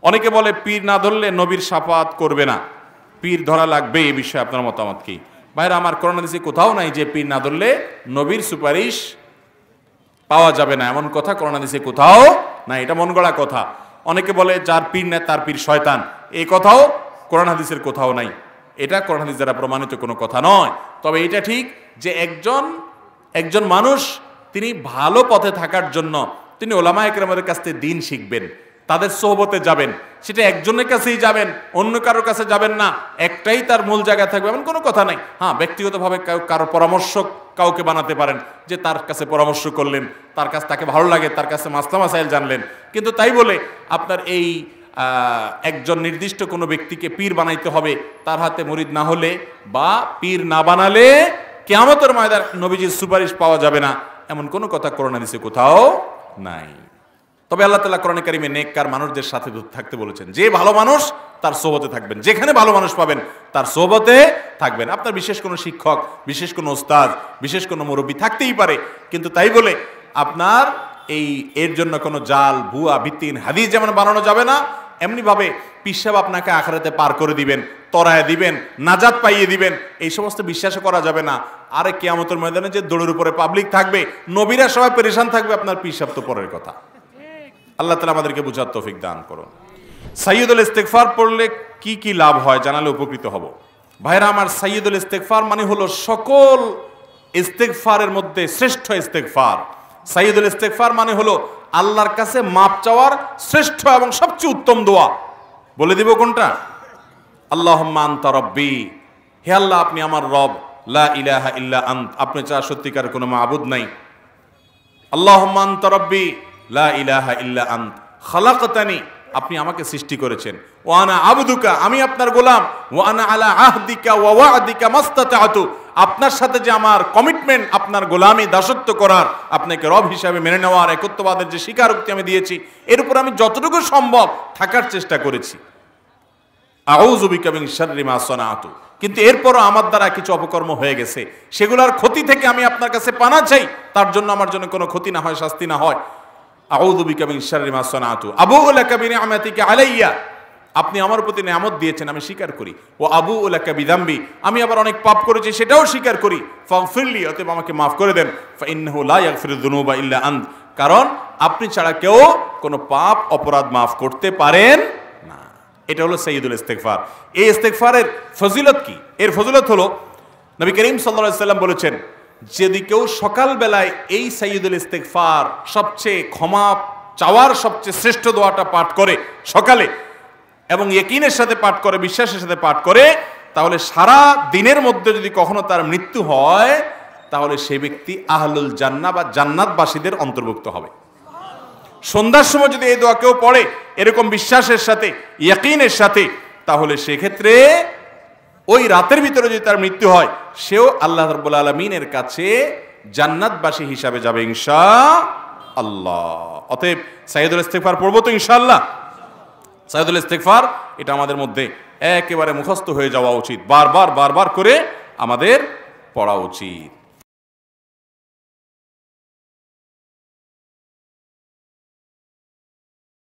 অনেকে বলে পীর না ধরলে নবীর শাফাত করবে না, পীর ধরা লাগবে, এই বিষয়ে আপনার মতামত কি? ভাইরা আমার, কোরআন হাদিসে কোথাও নাই যে পীর না ধরলে নবীর সুপারিশ পাওয়া যাবে না, এমন কথা কোরআন হাদিসে কোথাও না, এটা মন গড়া কথা। অনেকে বলে যার পীর নেই তার পীর শয়তান, এই কথাও কোরআন হাদিসের কোথাও নাই, এটা কোরআন হাদিস দ্বারা প্রমাণিত কোনো কথা নয়। তবে এটা ঠিক যে একজন মানুষ তিনি ভালো পথে থাকার জন্য তিনি ওলামা একরামের কাছ থেকে দ্বীন শিখবেন, তাদের সোহবতে যাবেন, সেটা একজনের কাছেই যাবেন, অন্য কারোর কাছে যাবেন না, একটাই তার মূল জায়গায় থাকবে এমন কোনো কথা নাই। হ্যাঁ, ব্যক্তিগতভাবে কারো পরামর্শ কাউকে বানাতে পারেন, যে তার কাছে পরামর্শ করলেন, তার কাছে তাকে ভালো লাগে, তার কাছে মাসলা মাসাইল জানলেন, কিন্তু তাই বলে আপনার এই একজন নির্দিষ্ট কোনো ব্যক্তিকে পীর বানাইতে হবে, তার হাতে মুরিদ না হলে বা পীর না বানালে কিয়ামতের ময়দানে নবীজির সুপারিশ পাওয়া যাবে না, এমন কোনো কথা কোরআন হাদিসে কোথাও নাই। তবে আল্লাহ তাআলা কোরআনে কারিমে নেককার মানুষদের সাথে থাকতে বলেছেন, যে ভালো মানুষ তার সোহবতে থাকবেন, যেখানে ভালো মানুষ পাবেন তার সোহবতে থাকবেন। আপনার বিশেষ কোনো শিক্ষক, বিশেষ কোনো ওস্তাদ, বিশেষ কোনো মুরব্বী থাকতেই পারে, কিন্তু তাই বলে আপনার এর জন্য কোনো জাল, ভুয়া, ভিত্তিহীন হাদিস যেমন বানানো যাবে না, এমনিভাবে পিসাব আপনাকে আখিরাতে পার করে দিবেন, তরায় দিবেন, নাজাত পাইয়ে দিবেন, এই সমস্ত বিশ্বাসও করা যাবে না। আরে কিয়ামতের ময়দানে যে দৌড়ের উপরে পাবলিক থাকবে, নবীরা সবাই পেরেশান থাকবে, আপনার পিসাব তো পরের কথা। আল্লাহ তাআলা আমাদেরকে বুঝার তৌফিক দান করুন। সাইয়্যিদুল ইস্তিগফার পড়লে কি কি লাভ হয় জানালে উপকৃত হব। ভাইরা আমার, সাইয়্যিদুল ইস্তিগফার মানে হলো সকল ইস্তিগফারের মধ্যে শ্রেষ্ঠ ইস্তিগফার। সাইয়্যিদুল ইস্তিগফার মানে হলো আল্লাহর কাছে মাপ চাওয়ার শ্রেষ্ঠ এবং সবচেয়ে উত্তম দোয়া। বলে দিব কোনটা? আল্লাহুম্মা আনতা রাব্বি, হে আল্লাহ আপনি আমার রব, লা ইলাহা ইল্লা আন্ত, আপনি ছাড়া সত্যিকার কোনো মাবুদ নাই। আল্লাহুম্মা আনতা রাব্বি লা ইলাহা ইল্লা আন্ত খালাকতানি, আপনি আমাকে সৃষ্টি করেছেন, ওয়া আনা আবদুকা, আমি আপনার গোলাম, ওয়া আনা আলা আহদিকা ওয়া ওয়া'দিকা মাস্তাতা'তু, আপনার সাথে যে আমার কমিটমেন্ট, আপনার গোলামি দাসত্ব করার, আপনাকে রব হিসাবে মেনে নেওয়ার, একত্ববাদের যে স্বীকারোক্তি আমি দিয়েছি, এর উপর আমি যতটুকু সম্ভব থাকার চেষ্টা করেছি। আউযু বিকা মিন শাররি মা সানাতু, কিন্তু এরপরও আমার দ্বারা কিছু অপকর্ম হয়ে গেছে, সেগুলোর ক্ষতি থেকে আমি আপনার কাছে পানা চাই, তার জন্য আমার জন্য কোনো ক্ষতি না হয়, শাস্তি না হয়। আউযু বিকা মিন শাররি মা সানাতু আবুউ লাকা বিনি'মাতিকা আলাইয়া, আপনি আমার প্রতি নিয়ামত দিয়েছেন, আমি স্বীকার করি। ও আবুউ লাকা বিযামবি, আমি আবার অনেক পাপ করেছি, সেটাও স্বীকার করি। ফাগফিরলি, অতএব আমাকে মাফ করে দেন। ফাইন্নাহু লা ইয়াগফিরুয যুনুবা ইল্লা আন্ত, কারণ আপনি ছাড়া কেউ কোনো পাপ অপরাধ মাফ করতে পারেন না। এটা হলো সাইয়্যিদুল ইস্তিগফার। এই ইস্তিগফারের ফজিলত কি? এর ফজিলত হলো নবী করিম সাল্লাল্লাহু আলাইহি ওয়াসাল্লাম বলেছেন, যদি কেউ সকালবেলায় এই সাইয়্যিদুল ইস্তিগফার, সবচেয়ে ক্ষমা চাওয়ার সবচেয়ে শ্রেষ্ঠ দোয়াটা পাঠ করে সকালে, এবং ইয়াকিনের সাথে পাঠ করে, বিশ্বাসের সাথে পাঠ করে, তাহলে সারা দিনের মধ্যে যদি কখনো তার মৃত্যু হয়, তাহলে সে ব্যক্তি আহলুল জান্নাহ বা জান্নাতবাসীদের অন্তর্ভুক্ত হবে। সন্ধ্যার সময় যদি এই দোয়া কেউ পড়ে এরকম বিশ্বাসের সাথে, ইয়াকিনের সাথে, তাহলে সেক্ষেত্রে ওই রাতের ভিতরে যদি তার মৃত্যু হয়, সেও আল্লাহ রাব্বুল আলামিনের কাছে জান্নাতবাসী হিসাবে যাবে ইনশাআল্লাহ। অতএব সাইয়্যিদুল ইস্তিগফার পড়বো তো ইনশাআল্লাহ। সাইয়্যিদুল ইস্তিগফার এটা আমাদের মধ্যে একেবারে মুখস্থ হয়ে যাওয়া উচিত, বারবার করে আমাদের পড়া উচিত।